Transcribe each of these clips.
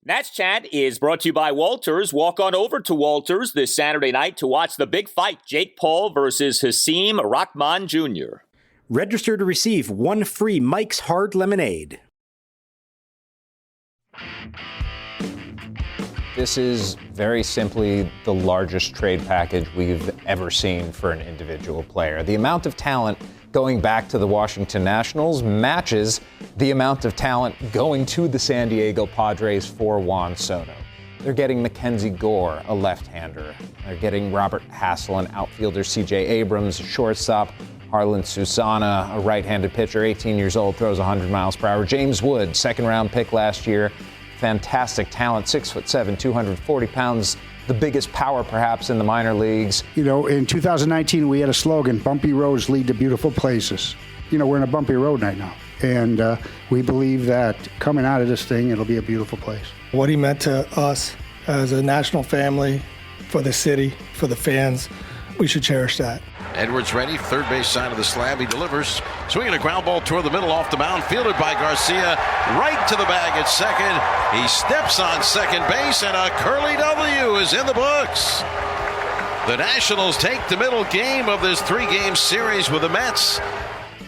Nats Chat is brought to you by Walters. Walk on over to Walters this Saturday night to watch the big fight, Jake Paul versus Hasim Rahman Jr. Register to receive one free Mike's Hard Lemonade. This is very simply the largest trade package we've ever seen for an individual player. The amount of talent going back to the Washington Nationals matches the amount of talent going to the San Diego Padres for Juan Soto. They're getting Mackenzie Gore, a left-hander. They're getting Robert Hassel, an outfielder, C.J. Abrams, a shortstop, Harlan Susana, a right-handed pitcher, 18 years old, throws 100 miles per hour. James Wood, second-round pick last year. Fantastic talent, 6'7", 240 pounds, the biggest power perhaps in the minor leagues. You know, in 2019, we had a slogan, bumpy roads lead to beautiful places. You know, we're in a bumpy road right now. And we believe that coming out of this thing, it'll be a beautiful place. What he meant to us as a national family, for the city, for the fans, we should cherish that. Edwards ready, third base side of the slab. He delivers, swinging a ground ball toward the middle off the mound, fielded by Garcia, right to the bag at second. He steps on second base, and a curly W is in the books. The Nationals take the middle game of this three-game series with the Mets.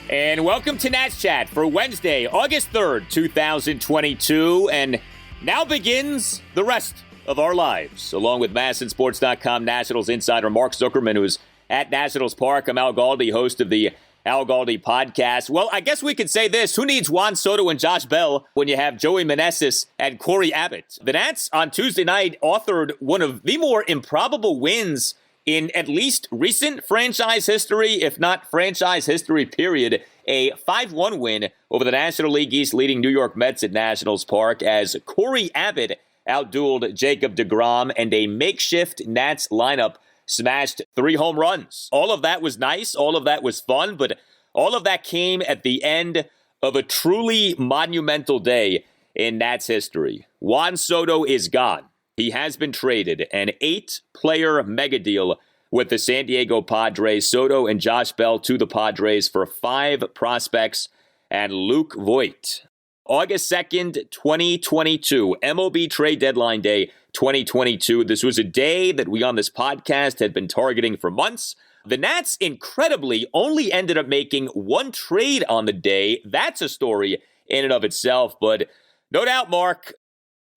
And welcome to Nats Chat for Wednesday, August 3rd, 2022. And now begins the rest of our lives. Along with MASNsports.com Nationals insider Mark Zuckerman, who is at Nationals Park. I'm Al Galdi, host of the Al Galdi podcast. Well, I guess we could say this. Who needs Juan Soto and Josh Bell when you have Joey Meneses and Corey Abbott? The Nats on Tuesday night authored one of the more improbable wins in at least recent franchise history, if not franchise history, period. A 5-1 win over the National League East leading New York Mets at Nationals Park as Corey Abbott outdueled Jacob deGrom, and a makeshift Nats lineup smashed 3 home runs. All of that was nice. All of that was fun. But all of that came at the end of a truly monumental day in Nats history. Juan Soto is gone. He has been traded. An 8-player mega deal with the San Diego Padres. Soto and Josh Bell to the Padres for 5 prospects and Luke Voigt. August 2nd, 2022, MLB trade deadline day 2022. This was a day that we on this podcast had been targeting for months. The Nats incredibly only ended up making 1 trade on the day. That's a story in and of itself. But no doubt, Mark,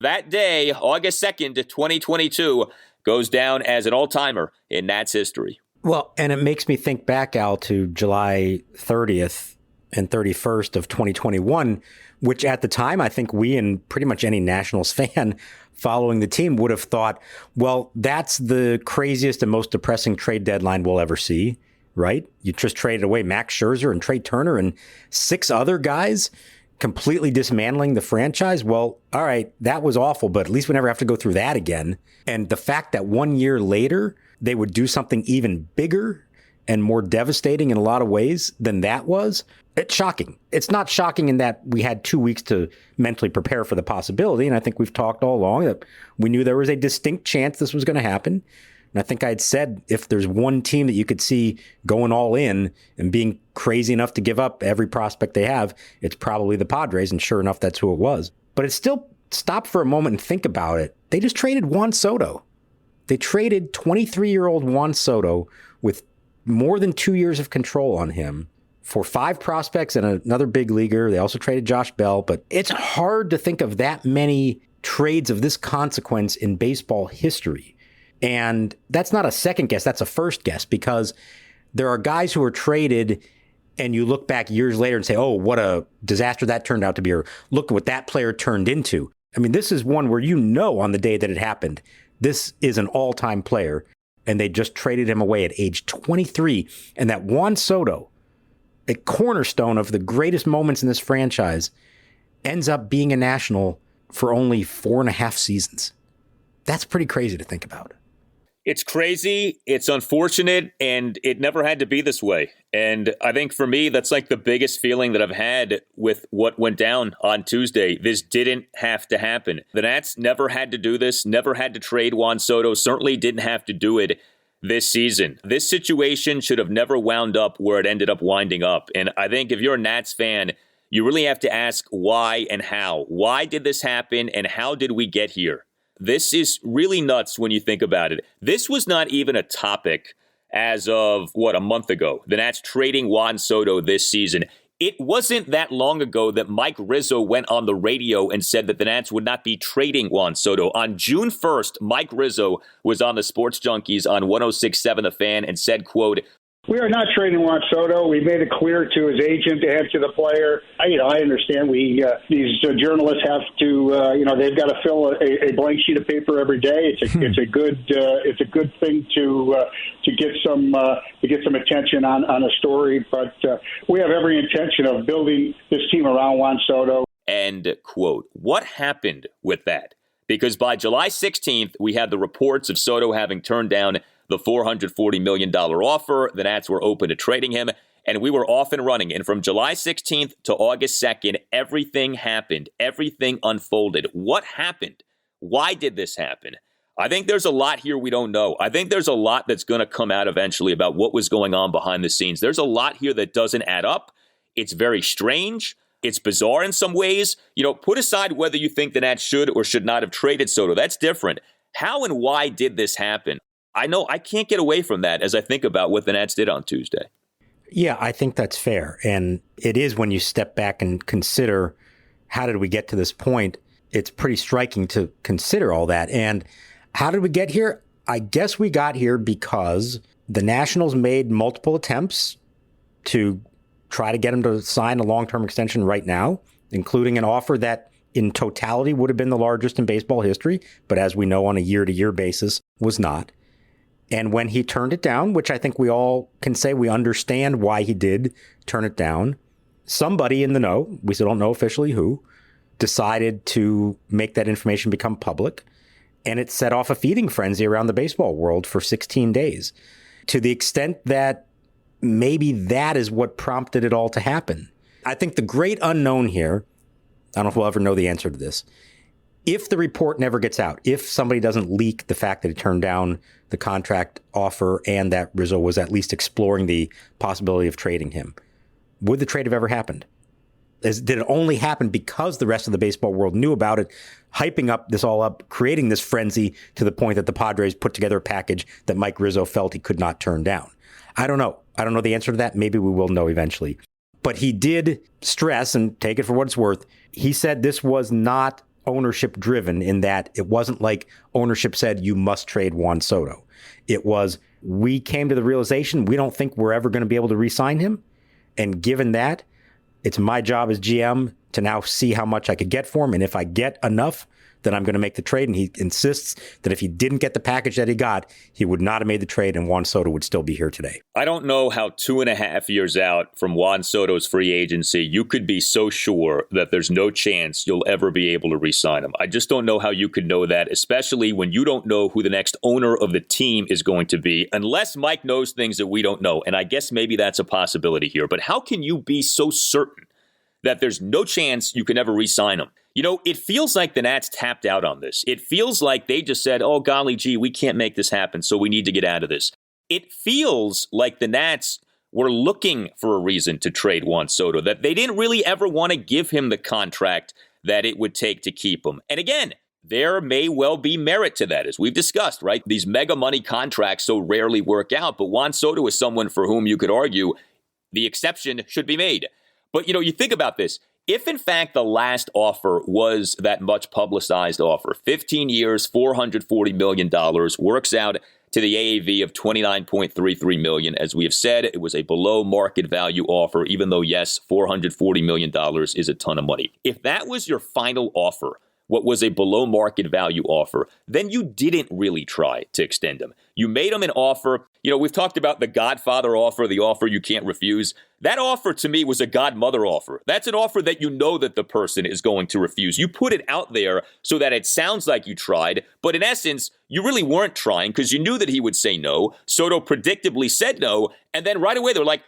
that day, August 2nd, 2022, goes down as an all-timer in Nats history. Well, and it makes me think back, Al, to July 30th and 31st of 2021, which at the time, I think we and pretty much any Nationals fan following the team would have thought, well, that's the craziest and most depressing trade deadline we'll ever see, right? You just traded away Max Scherzer and Trey Turner and 6 other guys, completely dismantling the franchise. Well, all right, that was awful, but at least we never have to go through that again. And the fact that 1 year later, they would do something even bigger and more devastating in a lot of ways than that was, it's shocking. It's not shocking in that we had 2 weeks to mentally prepare for the possibility. And I think we've talked all along that we knew there was a distinct chance this was going to happen. And I think I'd said if there's one team that you could see going all in and being crazy enough to give up every prospect they have, it's probably the Padres. And sure enough, that's who it was. But it's still, stop for a moment and think about it. They just traded Juan Soto. They traded 23-year-old Juan Soto with more than 2 years of control on him for 5 prospects and another big leaguer. They also traded Josh Bell, but it's hard to think of that many trades of this consequence in baseball history. And that's not a second guess, that's a first guess, because there are guys who are traded and you look back years later and say, oh, what a disaster that turned out to be, or look at what that player turned into. I mean, this is one where you know on the day that it happened, this is an all-time player, and they just traded him away at age 23. And that Juan Soto, a cornerstone of the greatest moments in this franchise, ends up being a National for only 4.5 seasons. That's pretty crazy to think about. It's crazy, it's unfortunate, and it never had to be this way. And I think for me, that's like the biggest feeling that I've had with what went down on Tuesday. This didn't have to happen. The Nats never had to do this, never had to trade Juan Soto, certainly didn't have to do it this season. This situation should have never wound up where it ended up winding up. And I think if you're a Nats fan, you really have to ask why and how. Why did this happen and how did we get here? This is really nuts when you think about it. This was not even a topic as of, a month ago. The Nats trading Juan Soto this season. It wasn't that long ago that Mike Rizzo went on the radio and said that the Nats would not be trading Juan Soto. On June 1st, Mike Rizzo was on the Sports Junkies on 106.7 The Fan and said, quote, "We are not trading Juan Soto. We made it clear to his agent and to the player. I understand these journalists have to, they've got to fill a blank sheet of paper every day. It's a good thing to get some attention on a story. But we have every intention of building this team around Juan Soto." End quote. What happened with that? Because by July 16th, we had the reports of Soto having turned down the $440 million offer. The Nats were open to trading him, and we were off and running. And from July 16th to August 2nd, everything happened. Everything unfolded. What happened? Why did this happen? I think there's a lot here we don't know. I think there's a lot that's going to come out eventually about what was going on behind the scenes. There's a lot here that doesn't add up. It's very strange. It's bizarre in some ways. Put aside whether you think the Nats should or should not have traded Soto. That's different. How and why did this happen? I know I can't get away from that as I think about what the Nats did on Tuesday. Yeah, I think that's fair. And it is when you step back and consider how did we get to this point, it's pretty striking to consider all that. And how did we get here? I guess we got here because the Nationals made multiple attempts to try to get him to sign a long-term extension right now, including an offer that in totality would have been the largest in baseball history, but as we know on a year-to-year basis was not. And when he turned it down, which I think we all can say we understand why he did turn it down, somebody in the know, we still don't know officially who, decided to make that information become public. And it set off a feeding frenzy around the baseball world for 16 days, to the extent that maybe that is what prompted it all to happen. I think the great unknown here, I don't know if we'll ever know the answer to this, if the report never gets out, if somebody doesn't leak the fact that he turned down the contract offer and that Rizzo was at least exploring the possibility of trading him, would the trade have ever happened? Did it only happen because the rest of the baseball world knew about it, hyping up this all up, creating this frenzy to the point that the Padres put together a package that Mike Rizzo felt he could not turn down? I don't know. I don't know the answer to that. Maybe we will know eventually. But he did stress, and take it for what it's worth, he said this was not ownership driven, in that it wasn't like ownership said you must trade Juan Soto. It was, we came to the realization we don't think we're ever going to be able to re-sign him. And given that, it's my job as GM to now see how much I could get for him. And if I get enough, then I'm going to make the trade. And he insists that if he didn't get the package that he got, he would not have made the trade and Juan Soto would still be here today. I don't know how 2.5 years out from Juan Soto's free agency, you could be so sure that there's no chance you'll ever be able to re-sign him. I just don't know how you could know that, especially when you don't know who the next owner of the team is going to be, unless Mike knows things that we don't know. And I guess maybe that's a possibility here. But how can you be so certain that there's no chance you can ever re-sign him? It feels like the Nats tapped out on this. It feels like they just said, oh, golly gee, we can't make this happen, so we need to get out of this. It feels like the Nats were looking for a reason to trade Juan Soto, that they didn't really ever want to give him the contract that it would take to keep him. And again, there may well be merit to that, as we've discussed, right? These mega money contracts so rarely work out, but Juan Soto is someone for whom you could argue the exception should be made. But, you think about this. If, in fact, the last offer was that much publicized offer, 15 years, $440 million, works out to the AAV of $29.33 million. As we have said, it was a below market value offer, even though, yes, $440 million is a ton of money. If that was your final offer, what was a below market value offer, then you didn't really try to extend him. You made him an offer. We've talked about the Godfather offer, the offer you can't refuse. That offer to me was a Godmother offer. That's an offer that you know that the person is going to refuse. You put it out there so that it sounds like you tried, but in essence, you really weren't trying because you knew that he would say no. Soto predictably said no, and then right away they're like,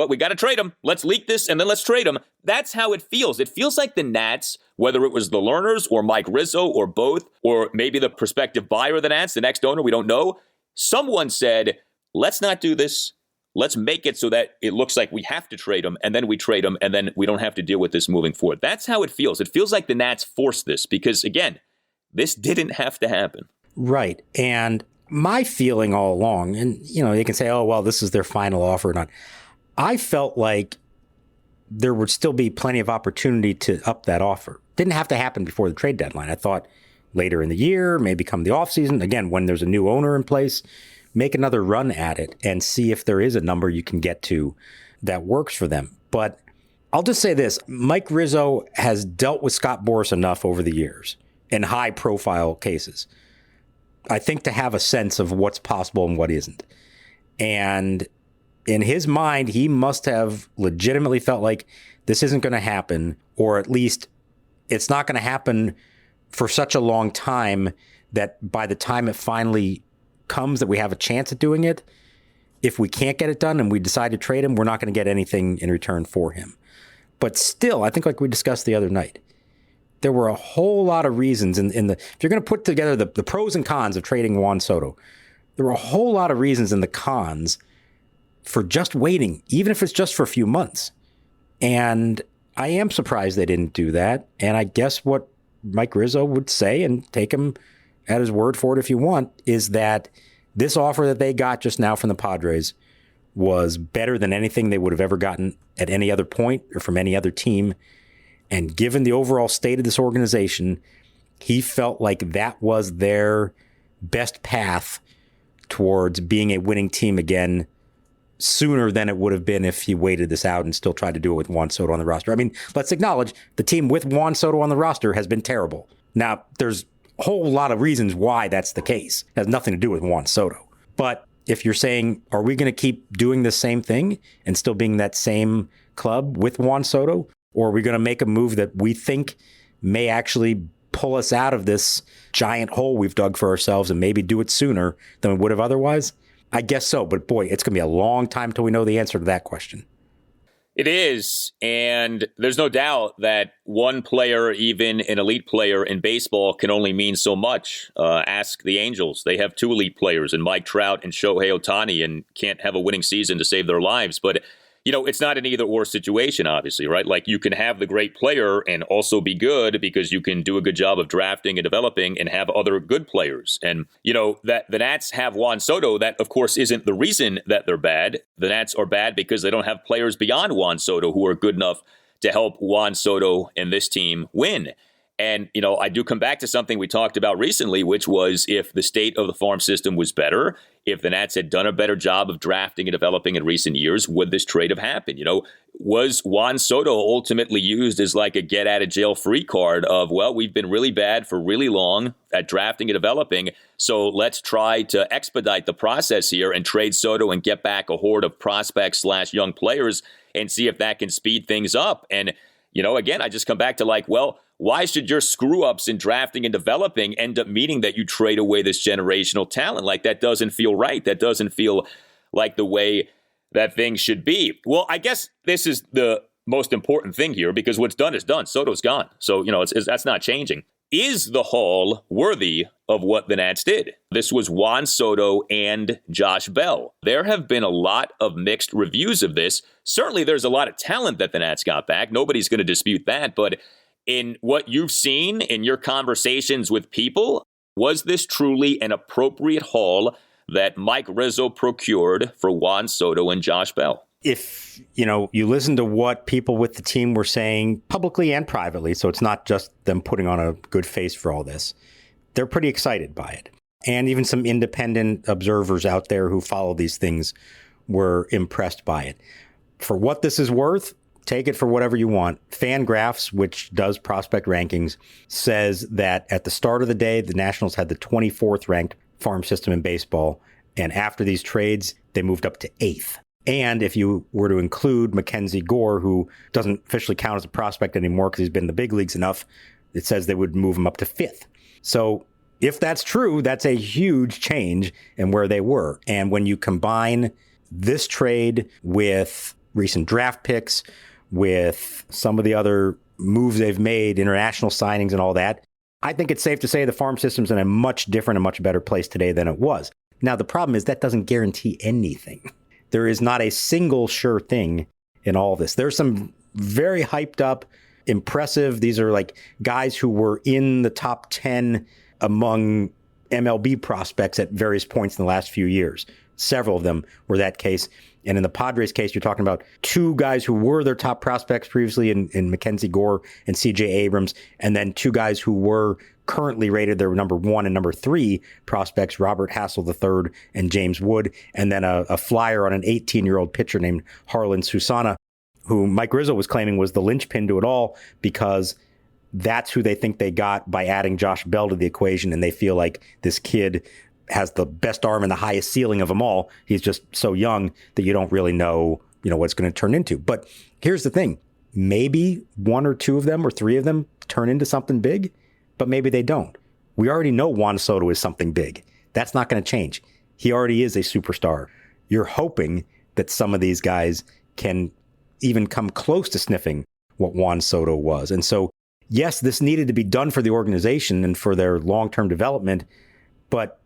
we got to trade him. Let's leak this, and then let's trade him. That's how it feels. It feels like the Nats, whether it was the Lerners or Mike Rizzo or both, or maybe the prospective buyer of the Nats, the next owner, we don't know. Someone said, let's not do this. Let's make it so that it looks like we have to trade him, and then we trade him, and then we don't have to deal with this moving forward. That's how it feels. It feels like the Nats forced this because, again, this didn't have to happen. Right. And my feeling all along, and, you can say, oh, well, this is their final offer or not. I felt like there would still be plenty of opportunity to up that offer. Didn't have to happen before the trade deadline. I thought later in the year, maybe come the offseason, again, when there's a new owner in place, make another run at it and see if there is a number you can get to that works for them. But I'll just say this. Mike Rizzo has dealt with Scott Boras enough over the years in high-profile cases, I think, to have a sense of what's possible and what isn't. And in his mind, he must have legitimately felt like this isn't going to happen, or at least it's not going to happen for such a long time that by the time it finally comes that we have a chance at doing it, if we can't get it done and we decide to trade him, we're not going to get anything in return for him. But still, I think like we discussed the other night, there were a whole lot of reasons if you're going to put together the pros and cons of trading Juan Soto, there were a whole lot of reasons in the cons for just waiting, even if it's just for a few months. And I am surprised they didn't do that. And I guess what Mike Rizzo would say, and take him at his word for it if you want, is that this offer that they got just now from the Padres was better than anything they would have ever gotten at any other point or from any other team. And given the overall state of this organization, he felt like that was their best path towards being a winning team again sooner than it would have been if he waited this out and still tried to do it with Juan Soto on the roster. I mean, let's acknowledge the team with Juan Soto on the roster has been terrible. Now, there's a whole lot of reasons why that's the case. It has nothing to do with Juan Soto. But if you're saying, are we going to keep doing the same thing and still being that same club with Juan Soto? Or are we going to make a move that we think may actually pull us out of this giant hole we've dug for ourselves and maybe do it sooner than we would have otherwise? I guess so. But boy, it's going to be a long time till we know the answer to that question. It is. And there's no doubt that one player, even an elite player in baseball, can only mean so much. Ask the Angels. They have two elite players in Mike Trout and Shohei Ohtani and can't have a winning season to save their lives. But it's not an either or situation, obviously, right? Like you can have the great player and also be good because you can do a good job of drafting and developing and have other good players. And, that the Nats have Juan Soto, that of course isn't the reason that they're bad. The Nats are bad because they don't have players beyond Juan Soto who are good enough to help Juan Soto and this team win. And, I do come back to something we talked about recently, which was if the state of the farm system was better, if the Nats had done a better job of drafting and developing in recent years, would this trade have happened? Was Juan Soto ultimately used as like a get out of jail free card of, well, we've been really bad for really long at drafting and developing, so let's try to expedite the process here and trade Soto and get back a horde of prospects / young players and see if that can speed things up. And, again, I just come back to like, well, why should your screw-ups in drafting and developing end up meaning that you trade away this generational talent? Like, that doesn't feel right. That doesn't feel like the way that things should be. Well, I guess this is the most important thing here because what's done is done. Soto's gone. So, that's not changing. Is the haul worthy of what the Nats did? This was Juan Soto and Josh Bell. There have been a lot of mixed reviews of this. Certainly, there's a lot of talent that the Nats got back. Nobody's going to dispute that, but in what you've seen in your conversations with people, was this truly an appropriate haul that Mike Rizzo procured for Juan Soto and Josh Bell? If, you listen to what people with the team were saying publicly and privately, so it's not just them putting on a good face for all this, they're pretty excited by it. And even some independent observers out there who follow these things were impressed by it. For what this is worth, take it for whatever you want. Fangraphs, which does prospect rankings, says that at the start of the day, the Nationals had the 24th ranked farm system in baseball. And after these trades, they moved up to 8th. And if you were to include Mackenzie Gore, who doesn't officially count as a prospect anymore because he's been in the big leagues enough, it says they would move him up to 5th. So if that's true, that's a huge change in where they were. And when you combine this trade with recent draft picks, with some of the other moves they've made, international signings and all that, I think it's safe to say the farm system's in a much different and much better place today than it was. Now, the problem is that doesn't guarantee anything. There is not a single sure thing in all this. There's some very hyped up, impressive. These are like guys who were in the top 10 among MLB prospects at various points in the last few years. Several of them were that case. And in the Padres case, you're talking about two guys who were their top prospects previously in Mackenzie Gore and CJ Abrams, and then two guys who were currently rated their number 1 and number 3 prospects, Robert Hassel III and James Wood, and then a flyer on an 18-year-old pitcher named Harlan Susana, who Mike Rizzo was claiming was the linchpin to it all because that's who they think they got by adding Josh Bell to the equation, and they feel like this kid has the best arm and the highest ceiling of them all. He's just so young that you don't really know, what it's going to turn into. But here's the thing. Maybe 1 or 2 of them or 3 of them turn into something big, but maybe they don't. We already know Juan Soto is something big. That's not going to change. He already is a superstar. You're hoping that some of these guys can even come close to sniffing what Juan Soto was. And so, yes, this needed to be done for the organization and for their long-term development, but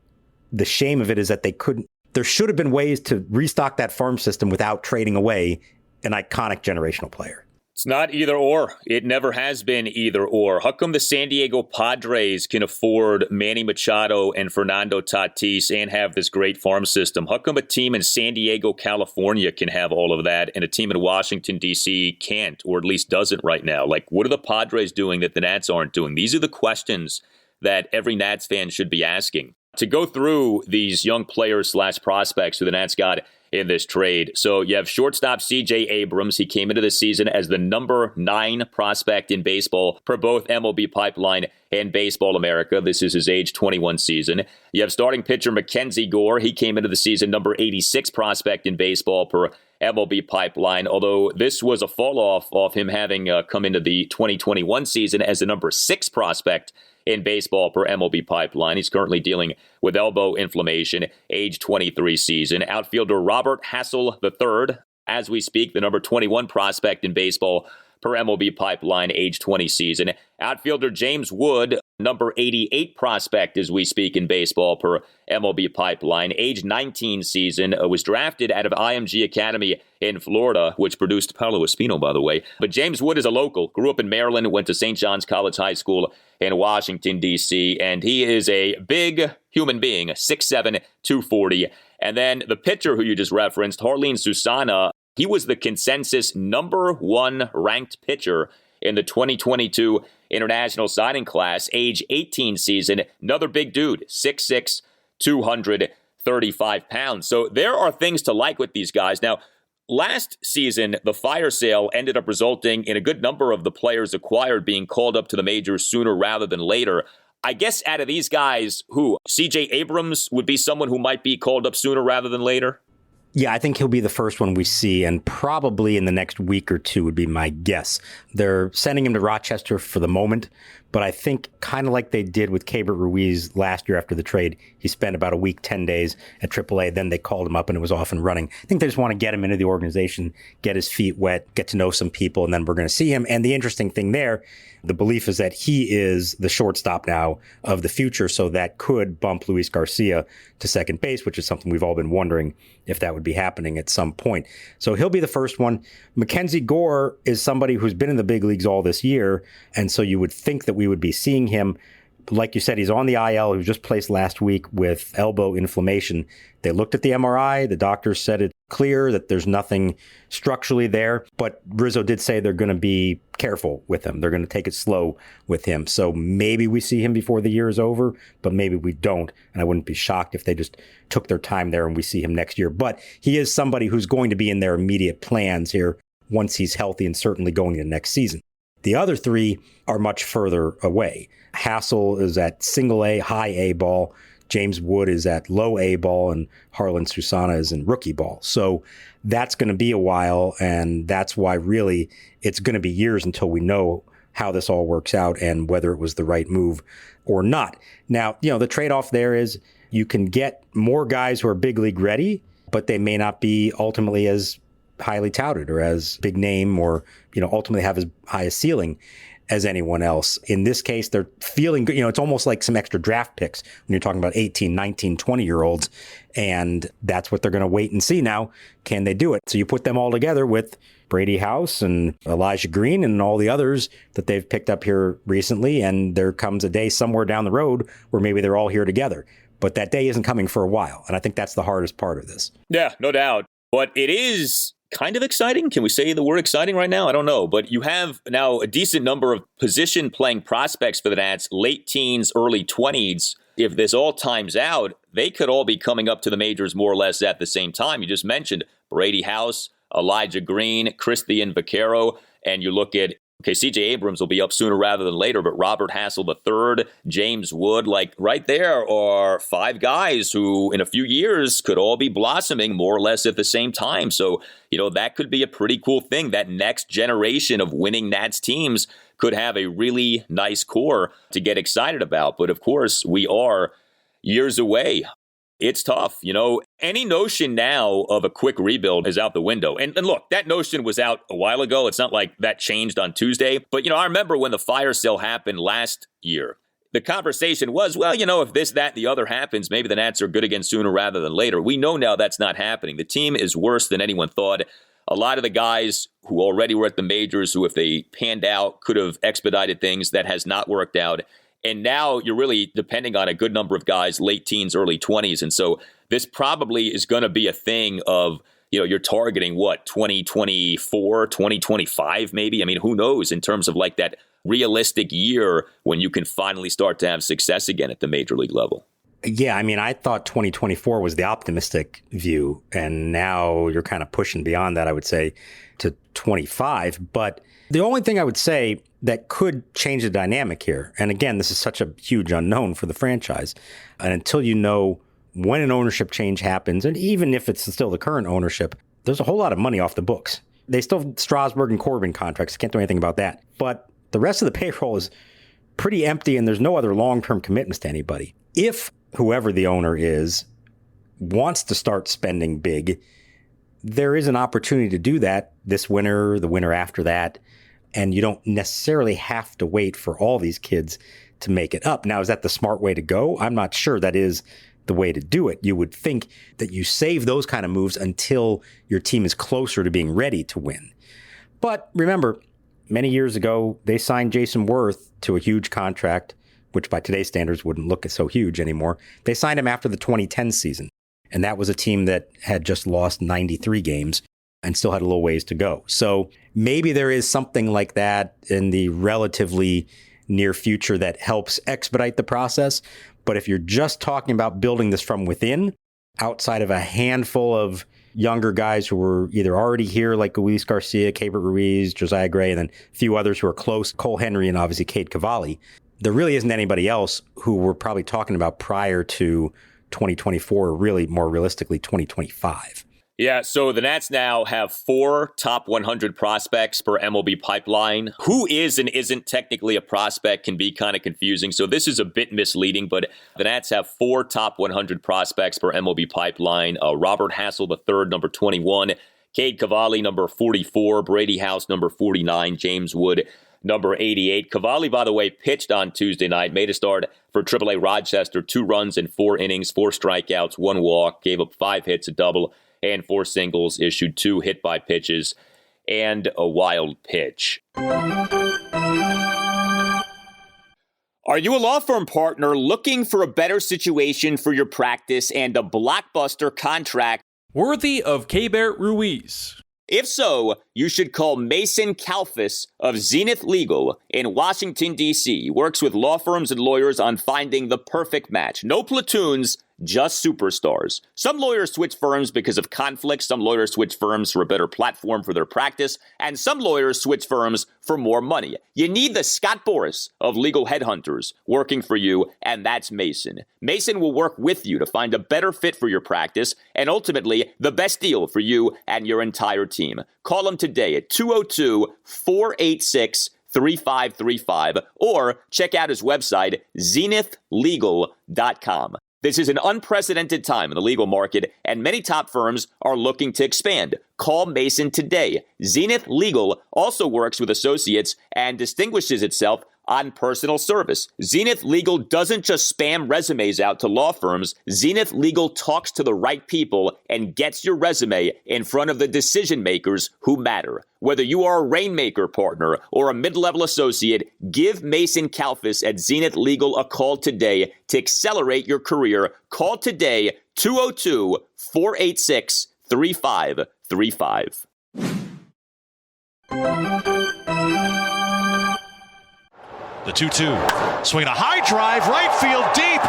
the shame of it is that they couldn't. There should have been ways to restock that farm system without trading away an iconic generational player. It's not either or. It never has been either or. How come the San Diego Padres can afford Manny Machado and Fernando Tatis and have this great farm system? How come a team in San Diego, California can have all of that and a team in Washington, D.C. can't, or at least doesn't right now? Like, what are the Padres doing that the Nats aren't doing? These are the questions that every Nats fan should be asking. To go through these young players / prospects who the Nats got in this trade. So you have shortstop CJ Abrams. He came into the season as the number 9 prospect in baseball per both MLB Pipeline and Baseball America. This is his age 21 season. You have starting pitcher Mackenzie Gore. He came into the season number 86 prospect in baseball per MLB Pipeline, although this was a fall off him having come into the 2021 season as the number 6 prospect in baseball per MLB Pipeline. He's currently dealing with elbow inflammation, age 23 season. Outfielder Robert Hassel III, as we speak, the number 21 prospect in baseball per MLB Pipeline, age 20 season. Outfielder James Wood, number 88 prospect as we speak in baseball per MLB Pipeline, age 19 season, was drafted out of IMG Academy in Florida, which produced Paolo Espino, by the way. But James Wood is a local, grew up in Maryland, went to St. John's College High School in Washington, D.C., and he is a big human being, 6'7", 240. And then the pitcher who you just referenced, Harlan Susana, he was the consensus number 1 ranked pitcher in the 2022 international signing class, age 18 season. Another big dude, 6'6", 235 pounds. So there are things to like with these guys. Now, last season, the fire sale ended up resulting in a good number of the players acquired being called up to the majors sooner rather than later. I guess out of these guys, CJ Abrams would be someone who might be called up sooner rather than later? Yeah, I think he'll be the first one we see, and probably in the next week or 2 would be my guess. They're sending him to Rochester for the moment, but I think kind of like they did with Keibert Ruiz last year after the trade, he spent about a week, 10 days at AAA, then they called him up and it was off and running. I think they just want to get him into the organization, get his feet wet, get to know some people, and then we're going to see him. And the interesting thing there, the belief is that he is the shortstop now of the future, so that could bump Luis Garcia to second base, which is something we've all been wondering if that would be happening at some point. So he'll be the first one. Mackenzie Gore is somebody who's been in the big leagues all this year, and so you would think that we would be seeing him. Like you said, he's on the IL. He was just placed last week with elbow inflammation. They looked at the MRI. The doctors said it's clear that there's nothing structurally there. But Rizzo did say they're going to be careful with him. They're going to take it slow with him. So maybe we see him before the year is over, but maybe we don't. And I wouldn't be shocked if they just took their time there and we see him next year. But he is somebody who's going to be in their immediate plans here once he's healthy and certainly going into next season. The other 3 are much further away. Hassel is at single A, high A ball. James Wood is at low A ball, and Harlan Susana is in rookie ball. So that's going to be a while, and that's why really it's going to be years until we know how this all works out and whether it was the right move or not. Now, the trade-off there is you can get more guys who are big league ready, but they may not be ultimately as highly touted or as big name or, ultimately have as high a ceiling as anyone else. In this case, they're feeling good. It's almost like some extra draft picks when you're talking about 18, 19, 20-year-olds. And that's what they're going to wait and see now. Can they do it? So you put them all together with Brady House and Elijah Green and all the others that they've picked up here recently. And there comes a day somewhere down the road where maybe they're all here together. But that day isn't coming for a while. And I think that's the hardest part of this. Yeah, no doubt. But it is kind of exciting. Can we say the word exciting right now? I don't know. But you have now a decent number of position playing prospects for the Nats, late teens, early 20s. If this all times out, they could all be coming up to the majors more or less at the same time. You just mentioned Brady House, Elijah Green, Christian Vaquero, and you look at, C.J. Abrams will be up sooner rather than later, but Robert Hassel III, James Wood, like right there are 5 guys who in a few years could all be blossoming more or less at the same time. So, that could be a pretty cool thing. That next generation of winning Nats teams could have a really nice core to get excited about. But of course, we are years away. It's tough. Any notion now of a quick rebuild is out the window. And look, that notion was out a while ago. It's not like that changed on Tuesday. But, I remember when the fire sale happened last year, the conversation was, well, if this, that, the other happens, maybe the Nats are good again sooner rather than later. We know now that's not happening. The team is worse than anyone thought. A lot of the guys who already were at the majors, who if they panned out, could have expedited things, that has not worked out. And now you're really depending on a good number of guys, late teens, early 20s. And so this probably is going to be a thing of, you're targeting 2024, 2025 maybe? I mean, who knows in terms of like that realistic year when you can finally start to have success again at the major league level. Yeah, I mean, I thought 2024 was the optimistic view, and now you're kind of pushing beyond that, I would say, to 25. But the only thing I would say that could change the dynamic here, and again, this is such a huge unknown for the franchise, and until you know when an ownership change happens, and even if it's still the current ownership, there's a whole lot of money off the books. They still have Strasburg and Corbin contracts. Can't do anything about that. But the rest of the payroll is pretty empty, and there's no other long-term commitments to anybody. If whoever the owner is wants to start spending big, there is an opportunity to do that this winter, the winter after that, and you don't necessarily have to wait for all these kids to make it up. Now, is that the smart way to go? I'm not sure that is the way to do it. You would think that you save those kind of moves until your team is closer to being ready to win. But remember, many years ago, they signed Jason Worth to a huge contract, which by today's standards wouldn't look so huge anymore. They signed him after the 2010 season, and that was a team that had just lost 93 games and still had a little ways to go. So maybe there is something like that in the relatively near future that helps expedite the process. But if you're just talking about building this from within, outside of a handful of younger guys who were either already here, like Luis Garcia, Keibert Ruiz, Josiah Gray, and then a few others who are close, Cole Henry, and obviously Cade Cavalli, there really isn't anybody else who we're probably talking about prior to 2024, or really more realistically 2025. Yeah, so the Nats now have 4 top 100 prospects per MLB pipeline. Who is and isn't technically a prospect can be kind of confusing, so this is a bit misleading, but the Nats have 4 top 100 prospects per MLB pipeline. Robert Hassel III, number 21, Cade Cavalli, number 44, Brady House, number 49, James Wood, number 88. Cavalli, by the way, pitched on Tuesday night, made a start for AAA Rochester, 2 runs in 4 innings, 4 strikeouts, 1 walk, gave up 5 hits, a double, and 4 singles, issued 2 hit-by pitches, and a wild pitch. Are you a law firm partner looking for a better situation for your practice and a blockbuster contract worthy of Keibert Ruiz? If so, you should call Mason Kalfas of Zenith Legal in Washington, D.C. He works with law firms and lawyers on finding the perfect match. No platoons, just superstars. Some lawyers switch firms because of conflicts. Some lawyers switch firms for a better platform for their practice. And some lawyers switch firms for more money. You need the Scott Boras of legal headhunters working for you, and that's Mason. Mason will work with you to find a better fit for your practice and ultimately the best deal for you and your entire team. Call him today at 202-486-3535 or check out his website, zenithlegal.com. This is an unprecedented time in the legal market, and many top firms are looking to expand. Call Mason today. Zenith Legal also works with associates and distinguishes itself on personal service. Zenith Legal doesn't just spam resumes out to law firms. Zenith Legal talks to the right people and gets your resume in front of the decision makers who matter. Whether you are a Rainmaker partner or a mid-level associate, give Mason Kalfas at Zenith Legal a call today to accelerate your career. Call today, 202-486-3535. The 2-2. Swing a high drive, right field deep.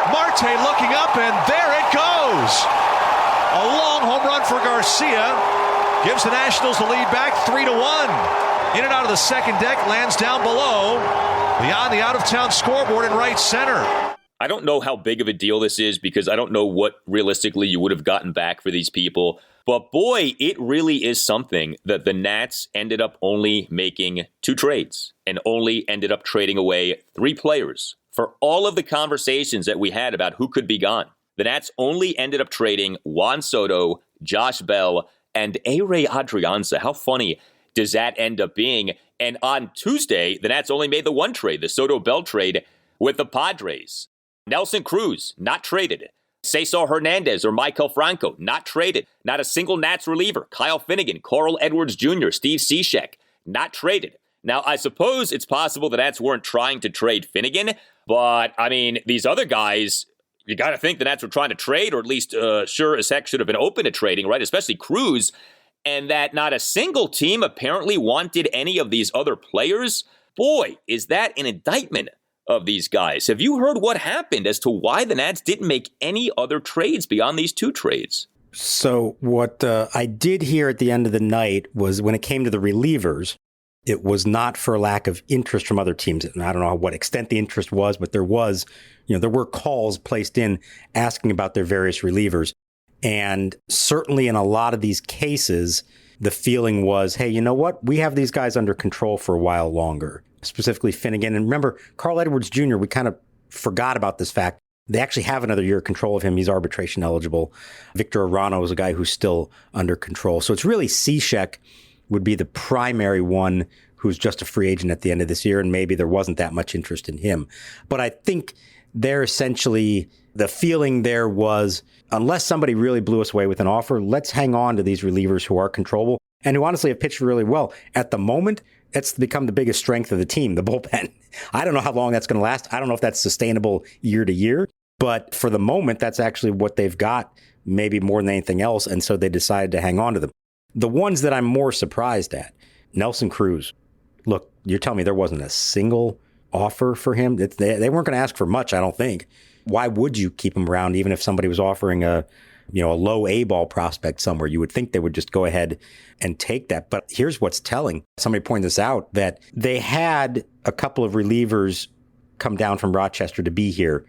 Marte looking up, and there it goes. A long home run for Garcia. Gives the Nationals the lead back 3-1. In and out of the second deck, lands down below. Beyond the out-of-town scoreboard in right center. I don't know how big of a deal this is because I don't know what realistically you would have gotten back for these people. But boy, it really is something that the Nats ended up only making 2 trades and only ended up trading away 3 players. For all of the conversations that we had about who could be gone, the Nats only ended up trading Juan Soto, Josh Bell, and Ehire Adrianza. How funny does that end up being? And on Tuesday, the Nats only made the 1 trade, the Soto Bell trade with the Padres. Nelson Cruz, not traded. Cesar Hernandez or Michael Franco, not traded. Not a single Nats reliever. Kyle Finnegan, Carl Edwards Jr., Steve Cishek, not traded. Now, I suppose it's possible the Nats weren't trying to trade Finnegan, but, I mean, these other guys, you got to think the Nats were trying to trade, or at least sure as heck should have been open to trading, right? Especially Cruz, and that not a single team apparently wanted any of these other players. Boy, is that an indictment of these guys. Have you heard what happened as to why the Nats didn't make any other trades beyond these 2 trades? So what I did hear at the end of the night was when it came to the relievers, it was not for lack of interest from other teams. And I don't know what extent the interest was, but there were calls placed in asking about their various relievers. And certainly in a lot of these cases, the feeling was, hey, you know what? We have these guys under control for a while longer. Specifically Finnegan. And remember, Carl Edwards Jr., we kind of forgot about this fact. They actually have another year of control of him. He's arbitration eligible. Victor Arano is a guy who's still under control. So it's really Cishek would be the primary one who's just a free agent at the end of this year. And maybe there wasn't that much interest in him. But I think they're essentially, the feeling there was, unless somebody really blew us away with an offer, let's hang on to these relievers who are controllable and who honestly have pitched really well. At the moment, that's become the biggest strength of the team, the bullpen. I don't know how long that's going to last. I don't know if that's sustainable year to year, but for the moment, that's actually what they've got, maybe more than anything else. And so they decided to hang on to them. The ones that I'm more surprised at, Nelson Cruz. Look, you're telling me there wasn't a single offer for him? They weren't going to ask for much, I don't think. Why would you keep him around even if somebody was offering a low A-ball prospect somewhere? You would think they would just go ahead and take that. But here's what's telling. Somebody pointed this out, that they had a couple of relievers come down from Rochester to be here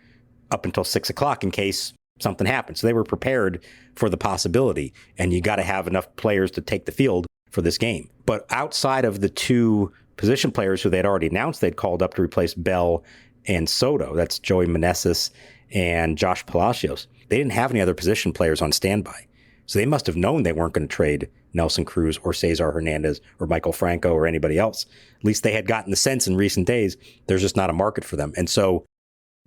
up until 6 o'clock in case something happened. So they were prepared for the possibility. And you got to have enough players to take the field for this game. But outside of the 2 position players who they'd already announced they'd called up to replace Bell and Soto, that's Joey Meneses and Josh Palacios, they didn't have any other position players on standby. So they must have known they weren't going to trade Nelson Cruz or Cesar Hernandez or Michael Franco or anybody else. At least they had gotten the sense in recent days there's just not a market for them. And so,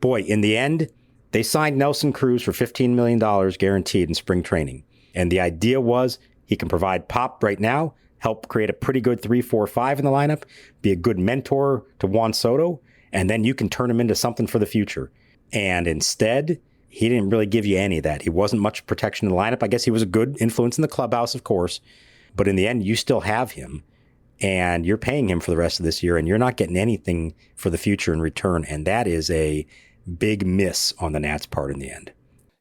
boy, in the end, they signed Nelson Cruz for $15 million guaranteed in spring training. And the idea was he can provide pop right now, help create a pretty good 3-4-5 in the lineup, be a good mentor to Juan Soto, and then you can turn him into something for the future. And instead, he didn't really give you any of that. He wasn't much protection in the lineup. I guess he was a good influence in the clubhouse, of course. But in the end, you still have him. And you're paying him for the rest of this year. And you're not getting anything for the future in return. And that is a big miss on the Nats' part in the end.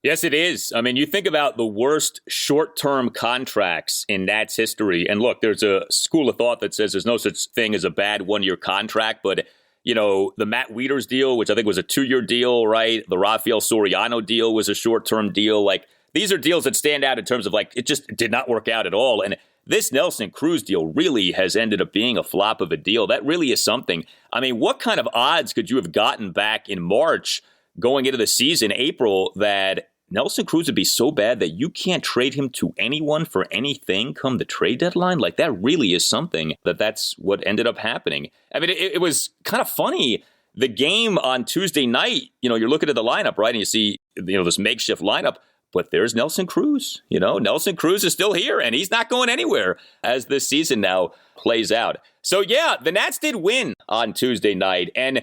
Yes, it is. I mean, you think about the worst short-term contracts in Nats history. And look, there's a school of thought that says there's no such thing as a bad one-year contract. But the Matt Wieters deal, which I think was a 2-year deal, right? The Rafael Soriano deal was a short-term deal. Like, these are deals that stand out in terms of, like, it just did not work out at all. And this Nelson Cruz deal really has ended up being a flop of a deal. That really is something. I mean, what kind of odds could you have gotten back in March going into the season, April, that Nelson Cruz would be so bad that you can't trade him to anyone for anything come the trade deadline. Like, that really is something that's what ended up happening. I mean, it was kind of funny. The game on Tuesday night, you're looking at the lineup, right? And you see, this makeshift lineup, but there's Nelson Cruz. Nelson Cruz is still here and he's not going anywhere as this season now plays out. So yeah, the Nats did win on Tuesday night. And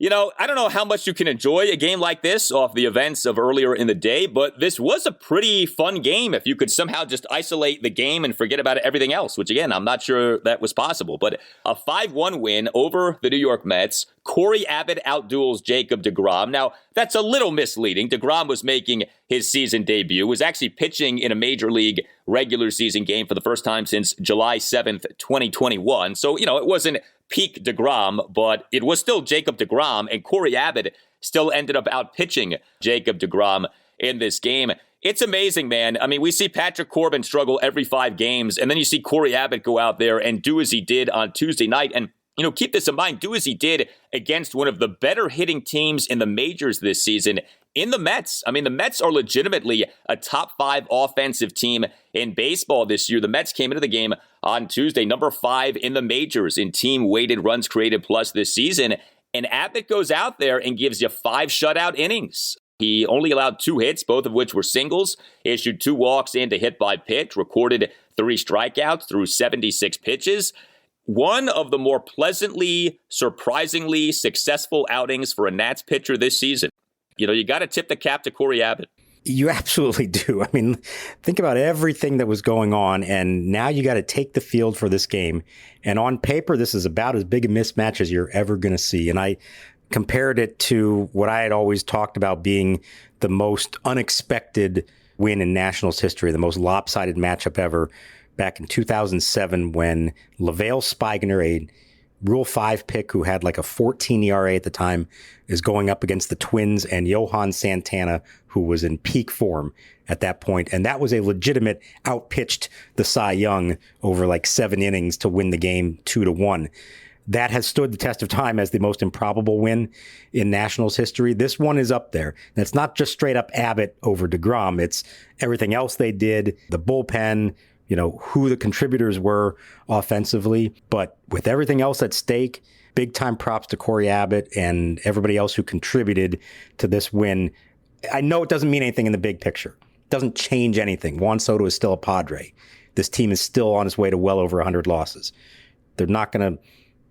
I don't know how much you can enjoy a game like this off the events of earlier in the day, but this was a pretty fun game if you could somehow just isolate the game and forget about everything else, which again, I'm not sure that was possible. But a 5-1 win over the New York Mets. Corey Abbott outduels Jacob deGrom. Now, that's a little misleading. deGrom was making his season debut, was actually pitching in a major league regular season game for the first time since July 7th, 2021. So, it wasn't peak deGrom, but it was still Jacob deGrom, and Corey Abbott still ended up out-pitching Jacob deGrom in this game. It's amazing, man. I mean, we see Patrick Corbin struggle every 5 games, and then you see Corey Abbott go out there and do as he did on Tuesday night, and keep this in mind, do as he did against one of the better hitting teams in the majors this season in the Mets. I mean, the Mets are legitimately a top 5 offensive team in baseball this year. The Mets came into the game on Tuesday, number 5 in the majors in team-weighted runs created plus this season. And Abbott goes out there and gives you 5 shutout innings. He only allowed 2 hits, both of which were singles, issued 2 walks into hit by pitch, recorded 3 strikeouts through 76 pitches. One of the more pleasantly, surprisingly successful outings for a Nats pitcher this season. You got to tip the cap to Corey Abbott. You absolutely do. I mean, think about everything that was going on, and now you got to take the field for this game. And on paper, this is about as big a mismatch as you're ever going to see. And I compared it to what I had always talked about being the most unexpected win in Nationals history, the most lopsided matchup ever, back in 2007 when LaVale Spigner, a Rule 5 pick who had like a 14 ERA at the time, is going up against the Twins and Johan Santana, who was in peak form at that point. And that was a legitimate outpitched the Cy Young over like 7 innings to win the game 2-1. That has stood the test of time as the most improbable win in Nationals history. This one is up there. And it's not just straight up Abbott over deGrom. It's everything else they did, the bullpen, who the contributors were offensively. But with everything else at stake, big time props to Corey Abbott and everybody else who contributed to this win. I know it doesn't mean anything in the big picture. It doesn't change anything. Juan Soto is still a Padre. This team is still on its way to well over 100 losses. They're not going to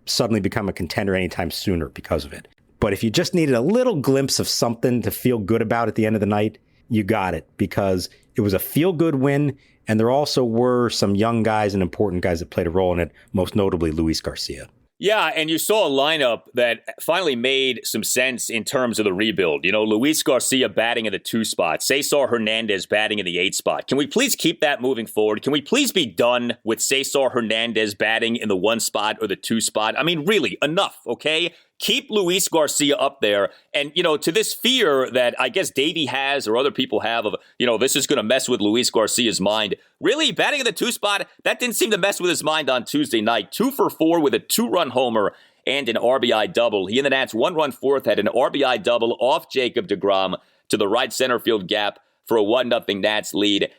suddenly become a contender anytime sooner because of it. But if you just needed a little glimpse of something to feel good about at the end of the night, you got it, because it was a feel-good win. And there also were some young guys and important guys that played a role in it, most notably Luis Garcia. Yeah, and you saw a lineup that finally made some sense in terms of the rebuild. Luis Garcia batting in the 2 spot, Cesar Hernandez batting in the 8 spot. Can we please keep that moving forward? Can we please be done with Cesar Hernandez batting in the 1 spot or the 2 spot? I mean, really, enough, okay? Keep Luis Garcia up there. And, to this fear that I guess Davey has or other people have of, this is going to mess with Luis Garcia's mind. Really, batting in the 2 spot, that didn't seem to mess with his mind on Tuesday night. 2 for 4 with a 2-run homer and an RBI double. He and the Nats 1-run fourth had an RBI double off Jacob deGrom to the right center field gap for a 1-0 Nats lead.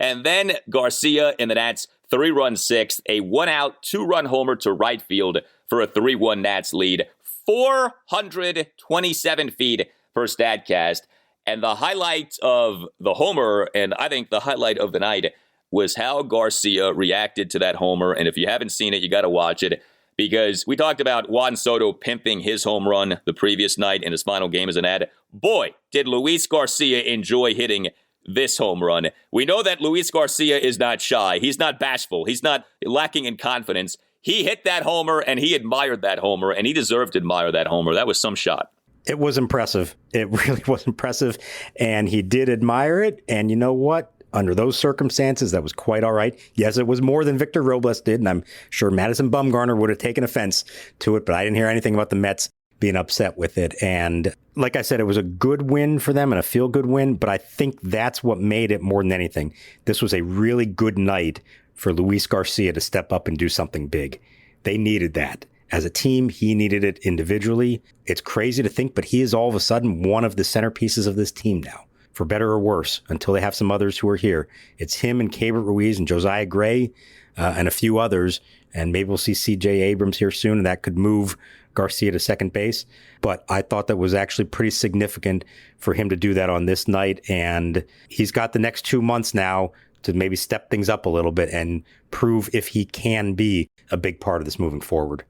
And then Garcia and the Nats 3-run sixth, a 1-out, 2-run homer to right field for a 3-1 Nats lead. 427 feet per StatCast. And the highlight of the homer, and I think the highlight of the night, was how Garcia reacted to that homer. And if you haven't seen it, you got to watch it, because we talked about Juan Soto pimping his home run the previous night in his final game as an ad. Boy, did Luis Garcia enjoy hitting this home run. We know that Luis Garcia is not shy. He's not bashful. He's not lacking in confidence. He hit that homer, and he admired that homer, and he deserved to admire that homer. That was some shot. It was impressive. It really was impressive, and he did admire it. And you know what? Under those circumstances, that was quite all right. Yes, it was more than Victor Robles did, and I'm sure Madison Bumgarner would have taken offense to it, but I didn't hear anything about the Mets being upset with it. And like I said, it was a good win for them and a feel-good win, but I think that's what made it more than anything. This was a really good night for Luis Garcia to step up and do something big. They needed that. as a team. He needed it individually. It's crazy to think, but he is all of a sudden one of the centerpieces of this team now, for better or worse, until they have some others who are here. It's him and Keibert Ruiz and Josiah Gray and a few others. And maybe we'll see C.J. Abrams here soon, and that could move Garcia to second base. But I thought that was actually pretty significant for him to do that on this night. And he's got the next 2 months now to maybe step things up a little bit and prove if he can be a big part of this moving forward.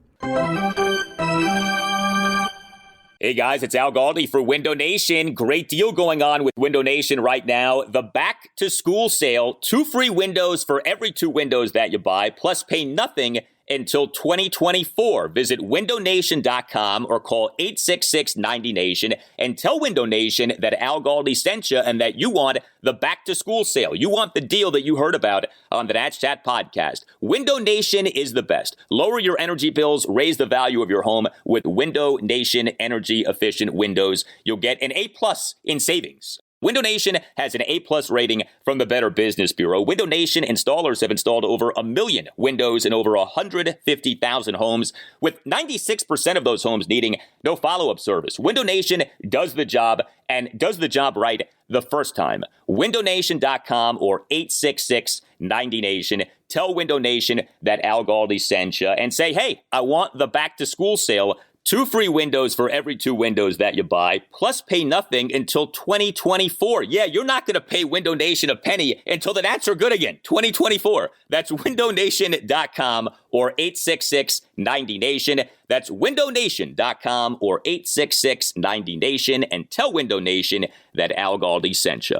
Hey guys, it's Al Galdi for Window Nation. Great deal going on with Window Nation right now. The back to school sale, 2 free windows for every 2 windows that you buy, plus pay nothing until 2024. Visit windownation.com or call 866-90-NATION and tell Window Nation that Al Galdi sent you and that you want the back to school sale. You want the deal that you heard about on the Nats Chat podcast. Window Nation is the best. Lower your energy bills, raise the value of your home with Window Nation energy efficient windows. You'll get an A+ in savings. Window Nation has an A+ rating from the Better Business Bureau. Window Nation installers have installed over 1 million windows in over 150,000 homes, with 96% of those homes needing no follow-up service. Window Nation does the job and does the job right the first time. WindowNation.com or 866-90-NATION. Tell Window Nation that Al Galdi sent you and say, hey, I want the back-to-school sale. 2 free windows for every 2 windows that you buy, plus pay nothing until 2024. Yeah, you're not going to pay Window Nation a penny until the Nats are good again. 2024. That's windownation.com or 866-90-NATION. That's windownation.com or 866-90-NATION and tell Window Nation that Al Galdi sent you.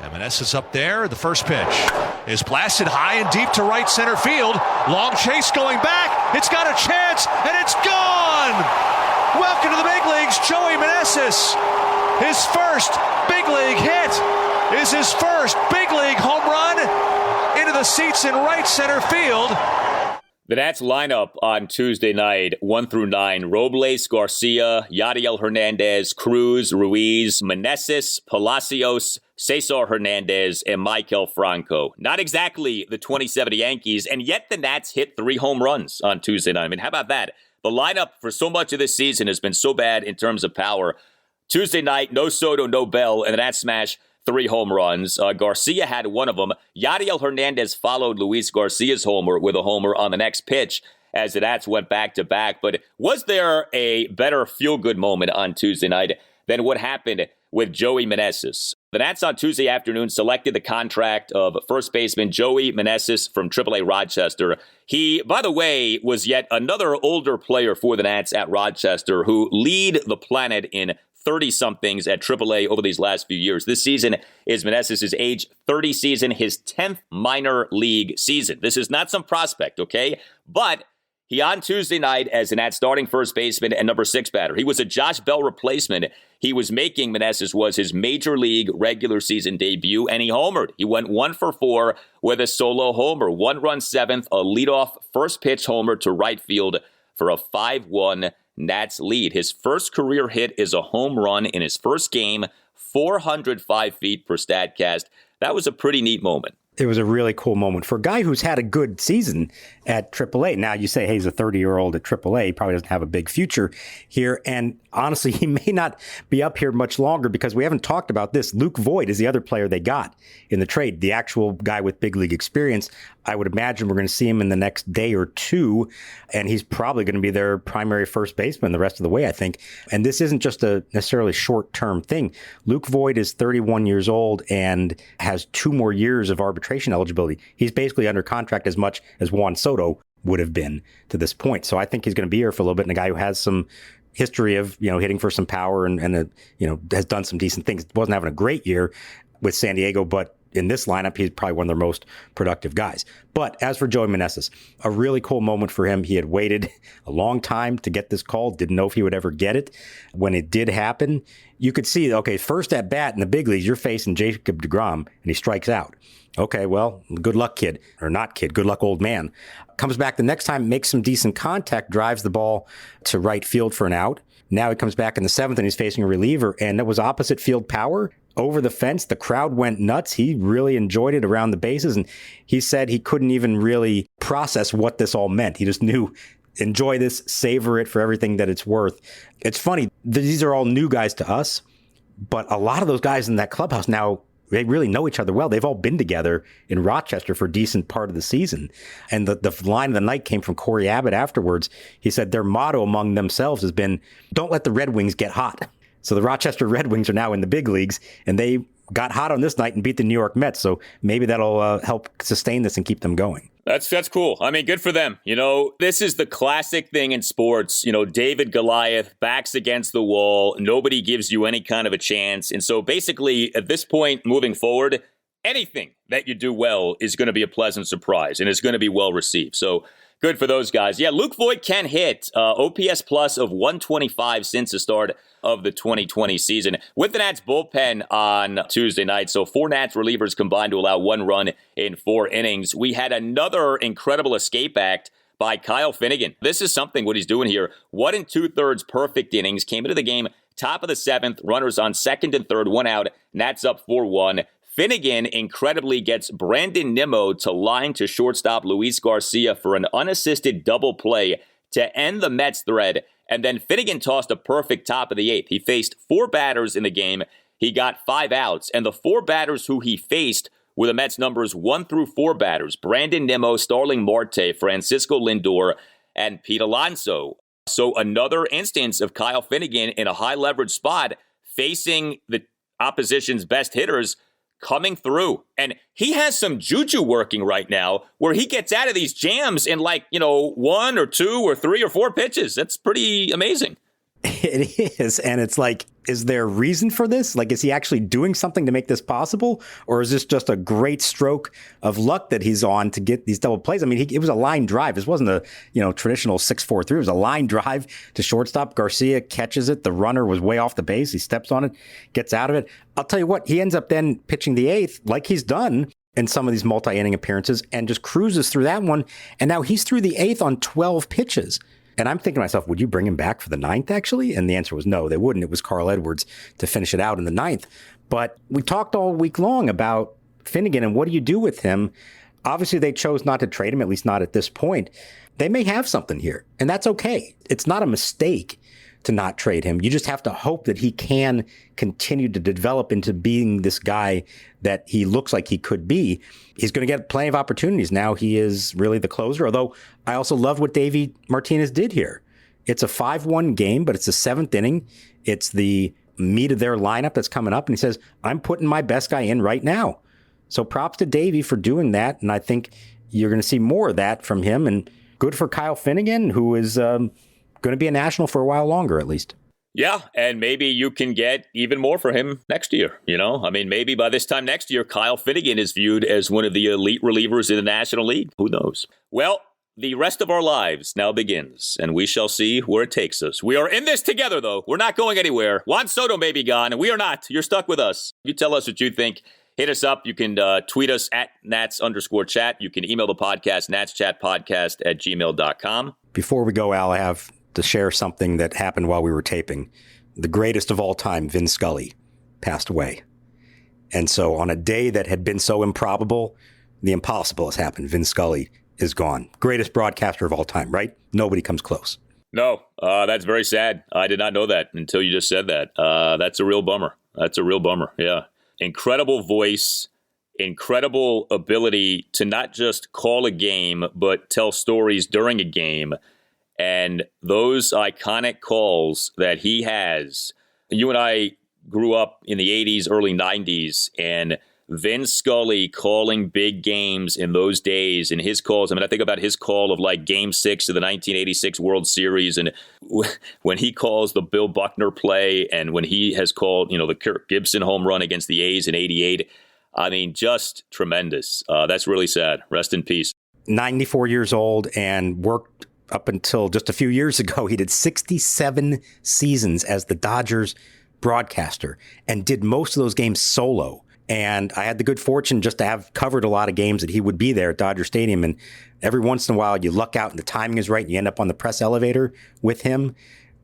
Meneses up there. The first pitch is blasted high and deep to right center field. Long chase going back. It's got a chance, and it's gone! Welcome to the big leagues, Joey Meneses. His first big league hit is his first big league home run into the seats in right center field. The Nats lineup on Tuesday night, 1 through 9, Robles, Garcia, Yadiel Hernandez, Cruz, Ruiz, Meneses, Palacios, Cesar Hernandez, and Maikel Franco. Not exactly the 2070 Yankees, and yet the Nats hit 3 home runs on Tuesday night. I mean, how about that? The lineup for so much of this season has been so bad in terms of power. Tuesday night, no Soto, no Bell, and the Nats smash 3 home runs. Garcia had one of them. Yadiel Hernandez followed Luis Garcia's homer with a homer on the next pitch as the Nats went back-to-back. But was there a better feel-good moment on Tuesday night than what happened with Joey Meneses? The Nats on Tuesday afternoon selected the contract of first baseman Joey Meneses from AAA Rochester. He, by the way, was yet another older player for the Nats at Rochester who lead the planet in 30-somethings at AAA over these last few years. This season is Meneses' age 30 season, his 10th minor league season. This is not some prospect, okay? But he on Tuesday night as an starting first baseman and number 6 batter. He was a Josh Bell replacement. He was making, Meneses was his major league regular season debut, and he homered. He went 1 for 4 with a solo homer. 1-run 7th, a leadoff first pitch homer to right field for a 5-1 Nats lead. His first career hit is a home run in his first game, 405 feet per Statcast. That was a pretty neat moment. It was a really cool moment for a guy who's had a good season at AAA. Now you say, hey, he's a 30-year-old at AAA. He probably doesn't have a big future here. And honestly, he may not be up here much longer because we haven't talked about this. Luke Voigt is the other player they got in the trade, the actual guy with big league experience. I would imagine we're going to see him in the next day or two, and he's probably going to be their primary first baseman the rest of the way, I think. And this isn't just a necessarily short-term thing. Luke Voigt is 31 years old and has 2 more years of arbitration eligibility. He's basically under contract as much as Juan Soto would have been to this point. So I think he's going to be here for a little bit, and a guy who has some history of, hitting for some power and has done some decent things. Wasn't having a great year with San Diego, but in this lineup, he's probably one of their most productive guys. But as for Joey Meneses, a really cool moment for him. He had waited a long time to get this call, didn't know if he would ever get it. When it did happen, you could see, okay, first at bat in the big leagues, you're facing Jacob deGrom, and he strikes out. Okay, well, good luck, kid. Or not kid, good luck, old man. Comes back the next time, makes some decent contact, drives the ball to right field for an out. Now he comes back in the 7th, and he's facing a reliever, and it was opposite field power. over the fence. The crowd went nuts. He really enjoyed it around the bases. And he said he couldn't even really process what this all meant. He just knew, enjoy this, savor it for everything that it's worth. It's funny. These are all new guys to us, but a lot of those guys in that clubhouse now, they really know each other well. They've all been together in Rochester for a decent part of the season. And the line of the night came from Corey Abbott afterwards. He said their motto among themselves has been, don't let the Red Wings get hot. So the Rochester Red Wings are now in the big leagues, and they got hot on this night and beat the New York Mets. So maybe that'll help sustain this and keep them going. That's cool. I mean, good for them. You know, this is the classic thing in sports. You know, David Goliath, backs against the wall. Nobody gives you any kind of a chance. And so basically, at this point, moving forward, anything that you do well is going to be a pleasant surprise and is going to be well received. So good for those guys. Yeah, Luke Voigt can hit OPS plus of 125 since the start of the 2020 season with the Nats bullpen on Tuesday night. So 4 Nats relievers combined to allow 1 run in 4 innings. We had another incredible escape act by Kyle Finnegan. This is something what he's doing here. 1 2/3 perfect innings. Came into the game top of the 7th. Runners on 2nd and 3rd. 1 out. Nats up 4-1. Finnegan incredibly gets Brandon Nimmo to line to shortstop Luis Garcia for an unassisted double play to end the Mets thread. And then Finnegan tossed a perfect top of the 8th. He faced 4 batters in the game. He got 5 outs. And the 4 batters who he faced were the Mets numbers 1 through 4 batters. Brandon Nimmo, Starling Marte, Francisco Lindor, and Pete Alonso. So another instance of Kyle Finnegan in a high leverage spot facing the opposition's best hitters coming through. And he has some juju working right now where he gets out of these jams in 1 or 2 or 3 or 4 pitches. That's pretty amazing. It is. And it's like, is there a reason for this? Like, is he actually doing something to make this possible? Or is this just a great stroke of luck that he's on to get these double plays? I mean, it was a line drive. This wasn't a, traditional 6-4-3. It was a line drive to shortstop. Garcia catches it. The runner was way off the base. He steps on it, gets out of it. I'll tell you what, he ends up then pitching the 8th like he's done in some of these multi-inning appearances and just cruises through that one. And now he's through the 8th on 12 pitches. And I'm thinking to myself, would you bring him back for the 9th, actually? And the answer was no, they wouldn't. It was Carl Edwards to finish it out in the 9th. But we talked all week long about Finnegan and what do you do with him? Obviously, they chose not to trade him, at least not at this point. They may have something here, and that's okay. It's not a mistake to not trade him. You just have to hope that he can continue to develop into being this guy that he looks like he could be. He's going to get plenty of opportunities. Now he is really the closer, although I also love what Davey Martinez did here. It's a 5-1 game, but it's the 7th inning. It's the meat of their lineup that's coming up, and he says, I'm putting my best guy in right now. So props to Davey for doing that, and I think you're going to see more of that from him, and good for Kyle Finnegan, who is going to be a national for a while longer, at least. Yeah, and maybe you can get even more for him next year, I mean, maybe by this time next year, Kyle Finnegan is viewed as one of the elite relievers in the National League. Who knows? Well, the rest of our lives now begins, and we shall see where it takes us. We are in this together, though. We're not going anywhere. Juan Soto may be gone, and we are not. You're stuck with us. You tell us what you think. Hit us up. You can tweet us at Nats_chat. You can email the podcast, natschatpodcast@gmail.com. Before we go, Al, I have to share something that happened while we were taping. The greatest of all time, Vin Scully, passed away. And so on a day that had been so improbable, the impossible has happened. Vin Scully is gone. Greatest broadcaster of all time, right? Nobody comes close. No, that's very sad. I did not know that until you just said that. That's a real bummer. Yeah. Incredible voice, incredible ability to not just call a game, but tell stories during a game. And those iconic calls that he has, you and I grew up in the 80s, early 90s, and Vin Scully calling big games in those days and his calls. I mean, I think about his call of Game 6 of the 1986 World Series, and when he calls the Bill Buckner play, and when he has called, the Kirk Gibson home run against the A's in '88. I mean, just tremendous. That's really sad. Rest in peace. 94 years old and worked up until just a few years ago. He did 67 seasons as the Dodgers broadcaster and did most of those games solo. And I had the good fortune just to have covered a lot of games that he would be there at Dodger Stadium. And every once in a while, you luck out and the timing is right and you end up on the press elevator with him.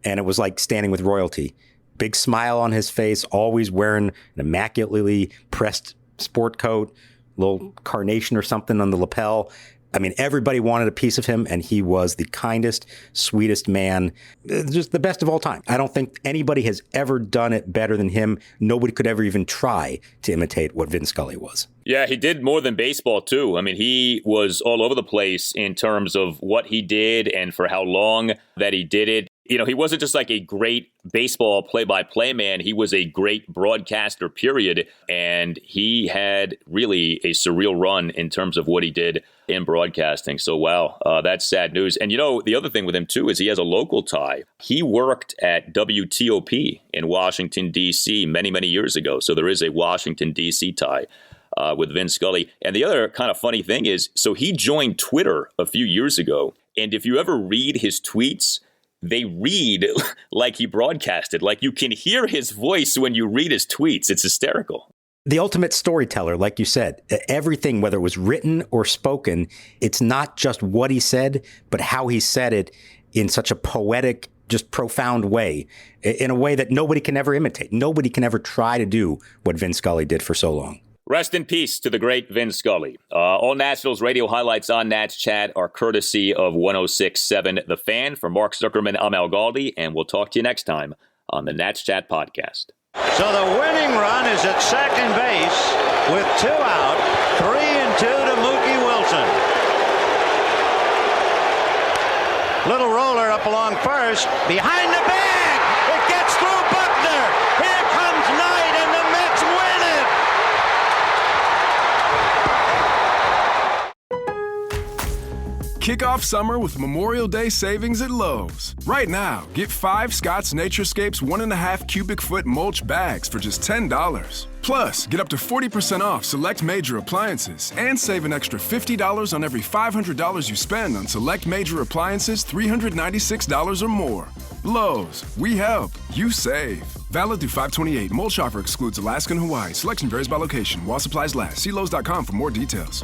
And it was like standing with royalty. big smile on his face, always wearing an immaculately pressed sport coat, little carnation or something on the lapel. I mean, everybody wanted a piece of him, and he was the kindest, sweetest man, just the best of all time. I don't think anybody has ever done it better than him. Nobody could ever even try to imitate what Vin Scully was. Yeah, he did more than baseball, too. I mean, he was all over the place in terms of what he did and for how long that he did it. You know, he wasn't just like a great baseball play-by-play man. He was a great broadcaster, period. And he had really a surreal run in terms of what he did in broadcasting. So, wow, that's sad news. And, you know, the other thing with him, too, is he has a local tie. He worked at WTOP in Washington, D.C. many, many years ago. So there is a Washington, D.C. tie with Vin Scully. And the other kind of funny thing is, so he joined Twitter a few years ago. And if you ever read his tweets, they read like he broadcasted. Like you can hear his voice when you read his tweets. It's hysterical. The ultimate storyteller, like you said, everything, whether it was written or spoken, it's not just what he said, but how he said it in such a poetic, just profound way, in a way that nobody can ever imitate. Nobody can ever try to do what Vin Scully did for so long. Rest in peace to the great Vin Scully. All Nationals radio highlights on Nats Chat are courtesy of 106.7 The Fan. For Mark Zuckerman, I'm Al Galdi, and we'll talk to you next time on the Nats Chat podcast. So the winning run is at second base with 2 out, 3-2 to Mookie Wilson. Little roller up along first, behind the bag. It gets through Buckner. Here comes Knight, and the Mets win it. Kick off summer with Memorial Day savings at Lowe's. Right now, get 5 Scott's Naturescapes 1.5 cubic foot mulch bags for just $10. Plus, get up to 40% off select major appliances and save an extra $50 on every $500 you spend on select major appliances $396 or more. Lowe's, we help, you save. Valid through 5/28. Mulch offer excludes Alaska and Hawaii. Selection varies by location. While supplies last. See Lowe's.com for more details.